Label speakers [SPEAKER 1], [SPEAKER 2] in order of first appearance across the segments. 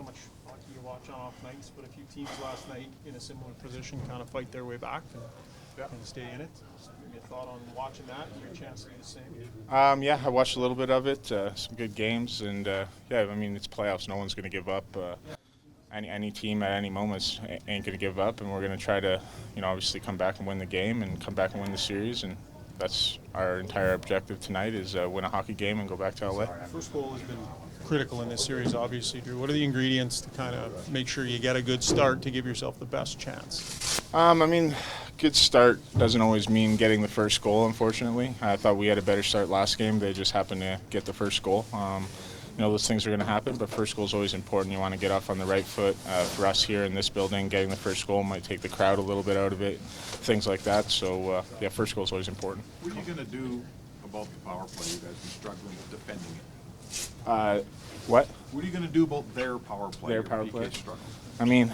[SPEAKER 1] how much hockey you watch on off nights, but a few teams last night in a similar position kind of fight their way back and stay in it. So maybe a thought on watching that and your chance to do the same?
[SPEAKER 2] Yeah, I watched a little bit of it, some good games, and yeah, I mean, it's playoffs. No one's going to give up. Any team at any moment ain't going to give up, and we're going to try to, obviously come back and win the game and come back and win the series, and that's our entire objective tonight is win a hockey game and go back to LA.
[SPEAKER 1] First goal has been critical in this series, obviously, Drew. What are the ingredients to kind of make sure you get a good start to give yourself the best chance?
[SPEAKER 2] I mean, good start doesn't always mean getting the first goal, unfortunately. I thought we had a better start last game. They just happened to get the first goal. Those things are going to happen, but first goal is always important. You want to get off on the right foot. For us here in this building, getting the first goal might take the crowd a little bit out of it, things like that. So, yeah, first goal is always important.
[SPEAKER 3] What are you going to do about the power play? You guys have been struggling with defending it.
[SPEAKER 2] What?
[SPEAKER 3] What are you going to do about their power play?
[SPEAKER 2] Their power play?
[SPEAKER 3] Struggle?
[SPEAKER 2] I mean,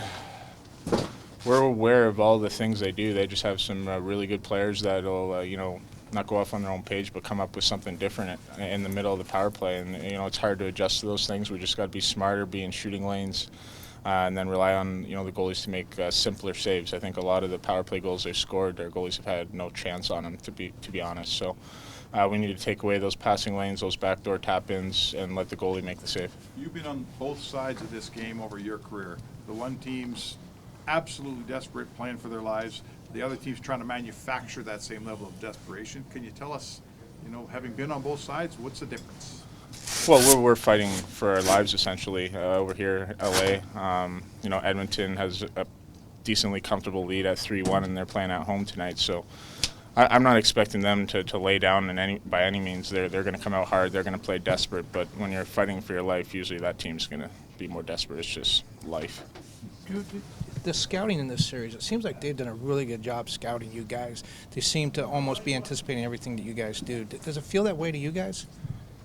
[SPEAKER 2] we're aware of all the things they do. They just have some really good players that'll, not go off on their own page, but come up with something different in the middle of the power play. And, it's hard to adjust to those things. We just got to be smarter, be in shooting lanes, and then rely on, the goalies to make simpler saves. I think a lot of the power play goals they've scored, their goalies have had no chance on them, to be honest. So we need to take away those passing lanes, those backdoor tap-ins, and let the goalie make the save.
[SPEAKER 3] You've been on both sides of this game over your career. The one team's absolutely desperate, playing for their lives. The other team's trying to manufacture that same level of desperation. Can you tell us, having been on both sides, what's the difference?
[SPEAKER 2] Well, we're fighting for our lives, essentially. Over here, LA, Edmonton has a decently comfortable lead at 3-1, and they're playing at home tonight. So I'm not expecting them to lay down by any means. They're going to come out hard. They're going to play desperate. But when you're fighting for your life, usually that team's going to be more desperate. It's just life.
[SPEAKER 4] The scouting in this series, it seems like they've done a really good job scouting you guys. They seem to almost be anticipating everything that you guys do. Does it feel that way to you guys?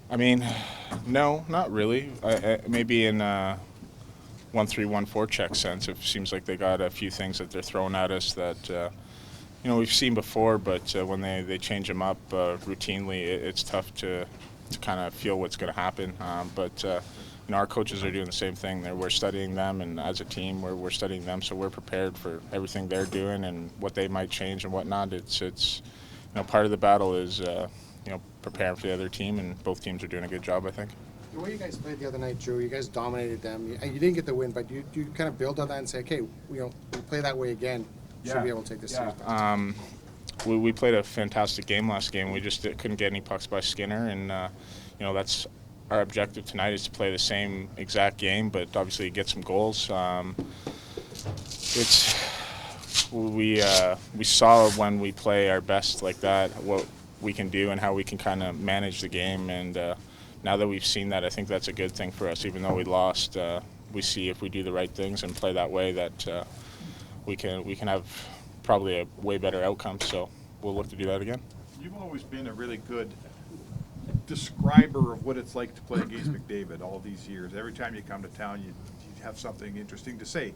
[SPEAKER 2] I mean, no, not really. Maybe in 1-3-1-4 check sense, it seems like they got a few things that they're throwing at us that we've seen before, but when they change them up routinely, it's tough to kind of feel what's going to happen. But our coaches are doing the same thing. We're studying them, and as a team, we're studying them, so we're prepared for everything they're doing and what they might change and whatnot. It's part of the battle is preparing for the other team, and both teams are doing a good job, I think.
[SPEAKER 5] The way you guys played the other night, Joe, you guys dominated them. You didn't get the win, but you kind of build on that and say, okay, we play that way again. Should be able to take this series back.
[SPEAKER 2] We played a fantastic game last game. We just couldn't get any pucks by Skinner, and that's our objective tonight is to play the same exact game, but obviously get some goals. We saw when we play our best like that what we can do and how we can kind of manage the game, and now that we've seen that, I think that's a good thing for us. Even though we lost, we see if we do the right things and play that way that we can have probably a way better outcome. So we'll look to do that again.
[SPEAKER 3] You've always been a really good describer of what it's like to play against McDavid all these years. Every time you come to town, you have something interesting to say.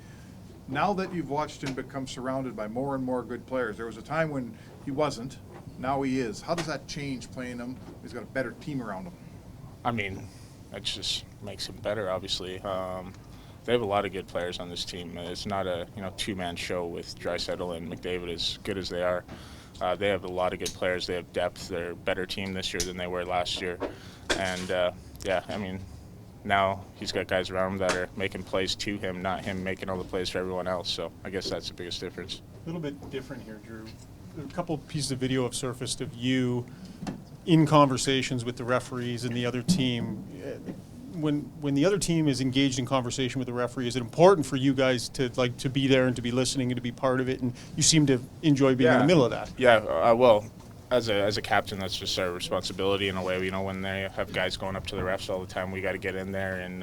[SPEAKER 3] Now that you've watched him become surrounded by more and more good players, there was a time when he wasn't. Now he is. How does that change playing him? He's got a better team around him.
[SPEAKER 2] I mean, that just makes him better, obviously. They have a lot of good players on this team. It's not a two-man show with Draisaitl and McDavid, as good as they are. They have a lot of good players. They have depth. They're a better team this year than they were last year. And, now he's got guys around him that are making plays to him, not him making all the plays for everyone else. So I guess that's the biggest difference.
[SPEAKER 1] A little bit different here, Drew. A couple pieces of video have surfaced of you in conversations with the referees and the other team. When the other team is engaged in conversation with the referee, is it important for you guys to be there and to be listening and to be part of it? And you seem to enjoy being in the middle of that.
[SPEAKER 2] Yeah, well, as a captain, that's just our responsibility in a way. When they have guys going up to the refs all the time, we got to get in there and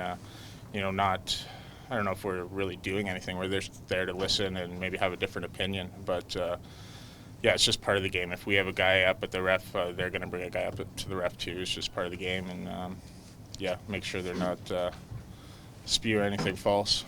[SPEAKER 2] not. I don't know if we're really doing anything. We're just there to listen and maybe have a different opinion, but. Yeah, it's just part of the game. If we have a guy up at the ref, they're going to bring a guy up to the ref too. It's just part of the game, and make sure they're not spewing anything false.